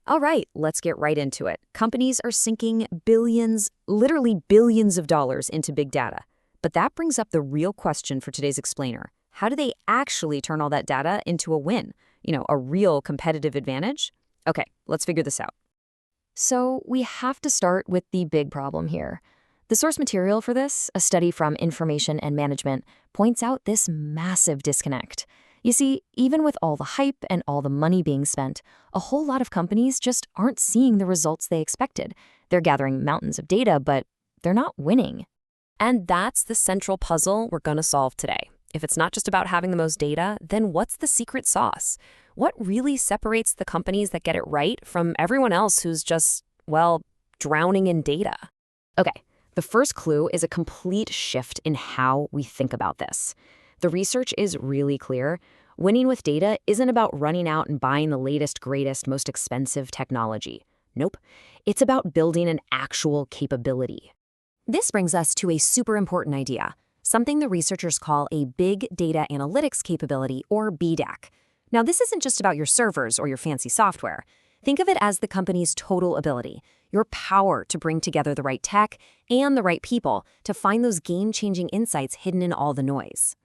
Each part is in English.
All right, let's get right into it. Companies are sinking billions, literally billions of dollars into big data. But that brings up the real question for today's explainer. How do they actually turn all that data into a win? A real competitive advantage? Okay, let's figure this out. So we have to start with the big problem here. The source material for this, a study from Information and Management, points out this massive disconnect. You see, even with all the hype and all the money being spent, a whole lot of companies just aren't seeing the results they expected. They're gathering mountains of data, but they're not winning. And that's the central puzzle we're going to solve today. If it's not just about having the most data, then what's the secret sauce? What really separates the companies that get it right from everyone else who's just, drowning in data? Okay, the first clue is a complete shift in how we think about this. The research is really clear. Winning with data isn't about running out and buying the latest, greatest, most expensive technology. Nope. It's about building an actual capability. This brings us to a super important idea, something the researchers call a big data analytics capability, or BDAC. Now, this isn't just about your servers or your fancy software. Think of it as the company's total ability, your power to bring together the right tech and the right people to find those game-changing insights hidden in all the noise.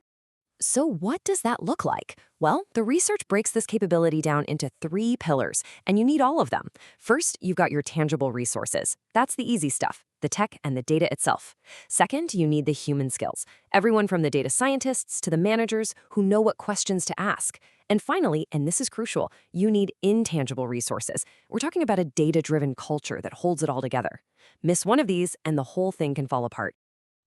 So what does that look like? Well, the research breaks this capability down into 3 pillars, and you need all of them. First, you've got your tangible resources. That's the easy stuff, the tech and the data itself. Second, you need the human skills, everyone from the data scientists to the managers who know what questions to ask. And finally, and this is crucial, you need intangible resources. We're talking about a data-driven culture that holds it all together. Miss one of these, and the whole thing can fall apart.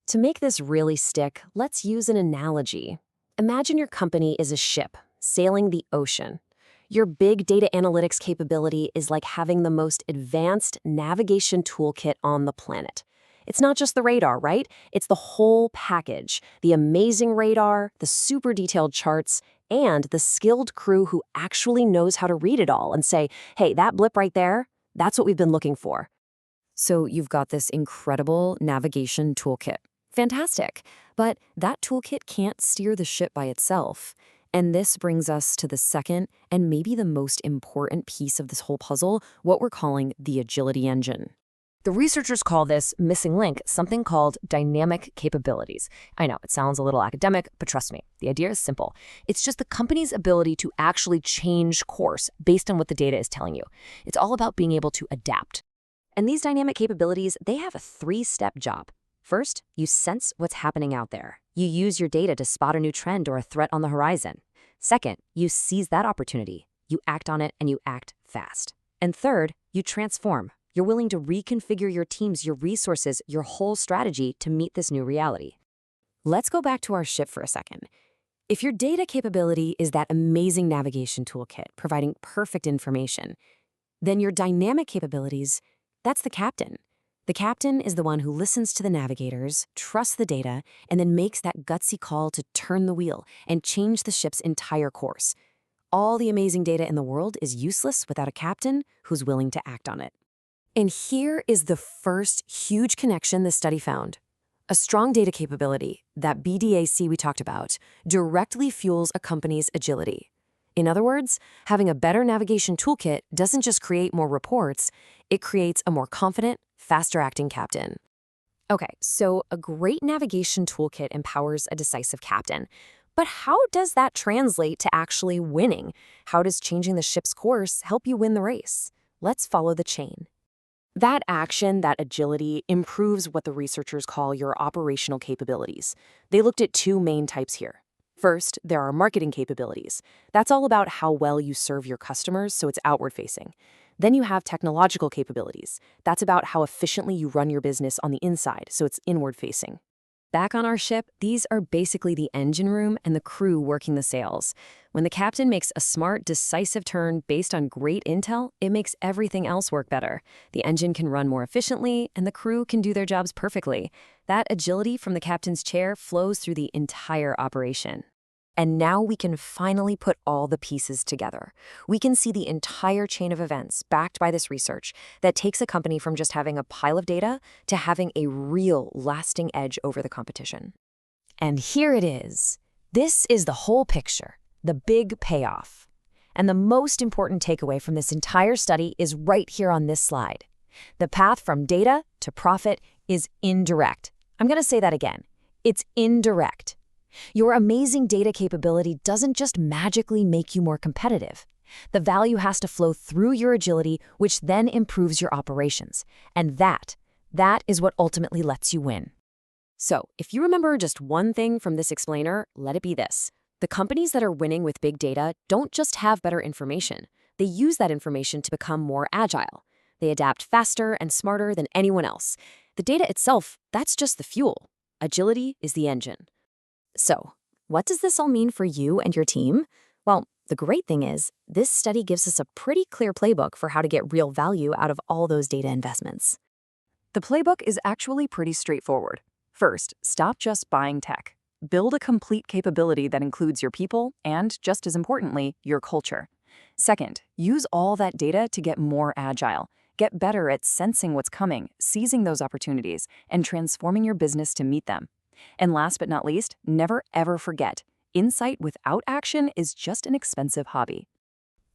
To make this really stick, let's use an analogy. Imagine your company is a ship sailing the ocean. Your big data analytics capability is like having the most advanced navigation toolkit on the planet. It's not just the radar, right? It's the whole package. The amazing radar, the super detailed charts, and the skilled crew who actually knows how to read it all and say, hey, that blip right there, that's what we've been looking for. So you've got this incredible navigation toolkit. Fantastic. But that toolkit can't steer the ship by itself. And this brings us to the second and maybe the most important piece of this whole puzzle, what we're calling the agility engine. The researchers call this missing link something called dynamic capabilities. I know, it sounds a little academic, but trust me, the idea is simple. It's just the company's ability to actually change course based on what the data is telling you. It's all about being able to adapt. And these dynamic capabilities, they have a 3-step job. First, you sense what's happening out there. You use your data to spot a new trend or a threat on the horizon. Second, you seize that opportunity. You act on it and you act fast. And third, you transform. You're willing to reconfigure your teams, your resources, your whole strategy to meet this new reality. Let's go back to our ship for a second. If your data capability is that amazing navigation toolkit providing perfect information, then your dynamic capabilities, that's the captain. The captain is the one who listens to the navigators, trusts the data, and then makes that gutsy call to turn the wheel and change the ship's entire course. All the amazing data in the world is useless without a captain who's willing to act on it. And here is the first huge connection the study found. A strong data capability, that BDAC we talked about, directly fuels a company's agility. In other words, having a better navigation toolkit doesn't just create more reports, it creates a more confident, faster-acting captain. Okay, so a great navigation toolkit empowers a decisive captain. But how does that translate to actually winning? How does changing the ship's course help you win the race? Let's follow the chain. That action, that agility, improves what the researchers call your operational capabilities. They looked at 2 main types here. First, there are marketing capabilities. That's all about how well you serve your customers, so it's outward-facing. Then you have technological capabilities. That's about how efficiently you run your business on the inside, so it's inward-facing. Back on our ship, these are basically the engine room and the crew working the sails. When the captain makes a smart, decisive turn based on great intel, it makes everything else work better. The engine can run more efficiently, and the crew can do their jobs perfectly. That agility from the captain's chair flows through the entire operation. And now we can finally put all the pieces together. We can see the entire chain of events backed by this research that takes a company from just having a pile of data to having a real lasting edge over the competition. And here it is. This is the whole picture, the big payoff. And the most important takeaway from this entire study is right here on this slide. The path from data to profit is indirect. I'm going to say that again. It's indirect. Your amazing data capability doesn't just magically make you more competitive. The value has to flow through your agility, which then improves your operations. And that is what ultimately lets you win. So, if you remember just one thing from this explainer, let it be this. The companies that are winning with big data don't just have better information. They use that information to become more agile. They adapt faster and smarter than anyone else. The data itself, that's just the fuel. Agility is the engine. So, what does this all mean for you and your team? Well, the great thing is, this study gives us a pretty clear playbook for how to get real value out of all those data investments. The playbook is actually pretty straightforward. First, stop just buying tech. Build a complete capability that includes your people and, just as importantly, your culture. Second, use all that data to get more agile. Get better at sensing what's coming, seizing those opportunities, and transforming your business to meet them. And last but not least, never ever forget, insight without action is just an expensive hobby.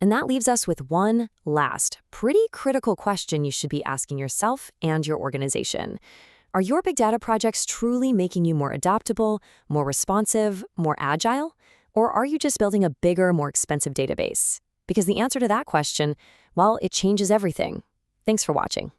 And that leaves us with one last, pretty critical question you should be asking yourself and your organization. Are your big data projects truly making you more adaptable, more responsive, more agile? Or are you just building a bigger, more expensive database? Because the answer to that question, well, it changes everything. Thanks for watching.